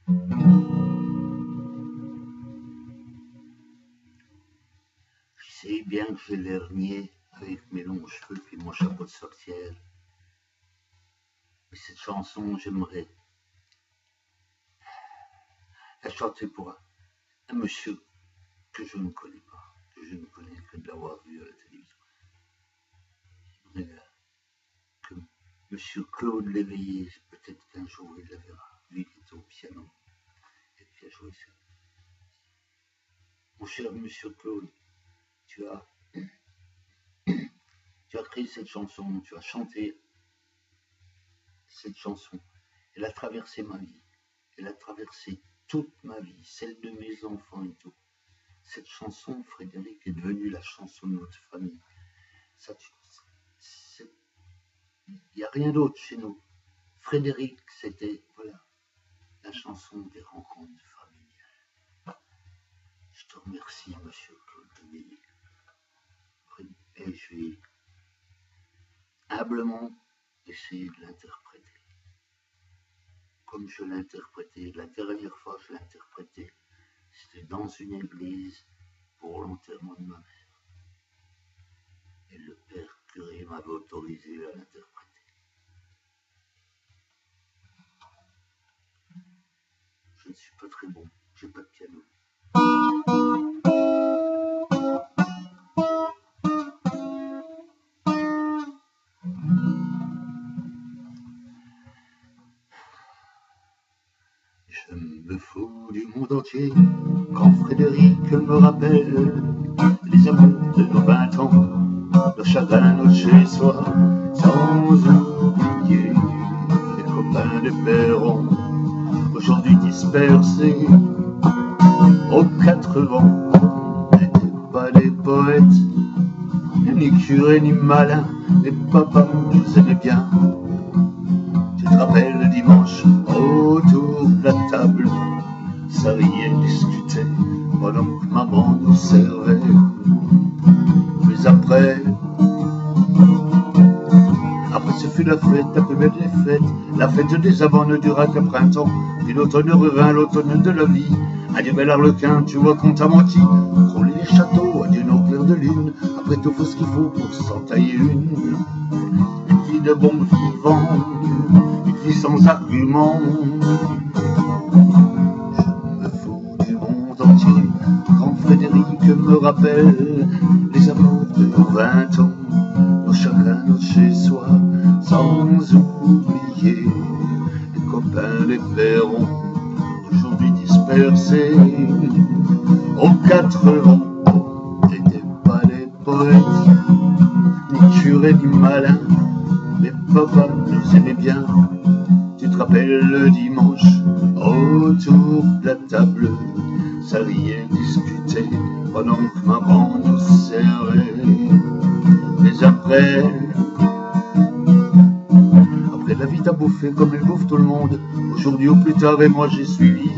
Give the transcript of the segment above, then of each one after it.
Je sais bien que j'ai l'air niais avec mes longs cheveux et mon chapeau de sorcière. Mais cette chanson, j'aimerais la chanter pour un monsieur que je ne connais pas, que je ne connais que de l'avoir vu à la télévision. J'aimerais que monsieur Claude Léveillé, peut-être qu'un jour il la verra. Lui qui est au piano et qui a joué ça. Mon cher monsieur Claude, tu as créé cette chanson, tu as chanté cette chanson. Elle a traversé ma vie. Elle a traversé toute ma vie, celle de mes enfants et tout. Cette chanson, Frédéric, est devenue la chanson de notre famille. Il n'y a rien d'autre chez nous. Frédéric, c'était, voilà, la chanson des rencontres familiales. Je te remercie, monsieur Claude Léveillé. Et je vais humblement essayer de l'interpréter. Comme je l'ai interprété, la dernière fois que je l'ai interprété, c'était dans une église pour l'enterrement de ma mère. Et le père curé m'avait autorisé à l'interpréter. Je ne suis pas très bon, j'ai pas de piano. Je me fous du monde entier quand Frédéric me rappelle les amours de nos 20 ans, nos chagrins, nos chez-soi, sans oublier les copains de Perron, aujourd'hui dispersés aux 4 vents. N'étaient pas des poètes, ni curés ni malins, mais papa nous aimait bien. Tu te rappelles le dimanche, autour de la table, ça riait, discutait, pendant que maman nous servait. Mais après ce fut la fête, la plus belle des fêtes, la fête des amants ne dura qu'un printemps, puis l'automne revint, l'automne de la vie. Adieu bel arlequin, tu vois qu'on t'a menti, rouler les châteaux, adieu nos clairs de lune, après tout faut ce qu'il faut pour s'en tailler une vie de bon vivant, une vie sans argument. Je me fous du monde entier quand Frédéric me rappelle les amours de nos 20 ans, nos chagrins, nos chez-soi, sans oublier les copains, les Perrons, aujourd'hui dispersés aux 4 vents. T'étais pas des poètes, ni curés ni malins, mais papa nous aimait bien. Tu te rappelles le dimanche, autour de la table, ça riait, discutait, pendant que maman nous servait. Mais après la vie t'a bouffé comme elle bouffe tout le monde. Aujourd'hui au plus tard, et moi j'ai suivi.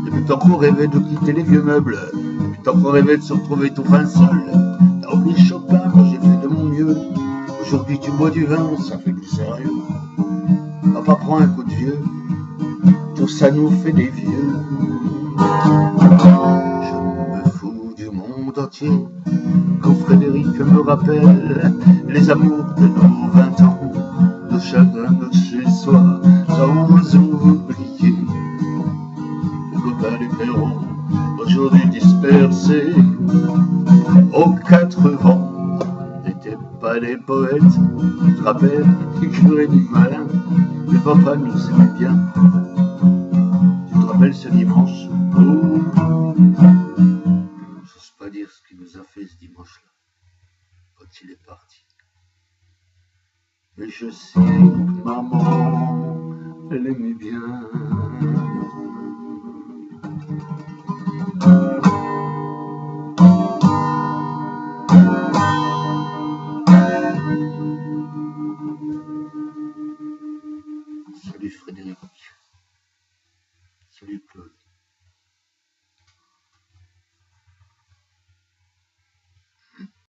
Depuis tant qu'on rêvait de quitter les vieux meubles, depuis tant qu'on rêvait de se retrouver tout fin seul. T'as oublié Chopin, moi j'ai fait de mon mieux. Aujourd'hui tu bois du vin, ça fait du sérieux. Papa prend un coup de vieux, tout ça nous fait des vieux. Je me fous du monde entier quand Frédéric me rappelle les amours de nos 20 ans, nos chagrins, nos chez-soi, sans oublier les copains des Perrons, aujourd'hui dispersés aux 4 vents. N'étaient pas des poètes, tu te rappelles, ni curés ni malins, mais papa nous aimait bien. Tu te rappelles ce dimanche? Oh, j'ose pas dire ce qu'il nous a fait ce dimanche-là, quand il est parti. Mais je sais que maman, elle aimait bien.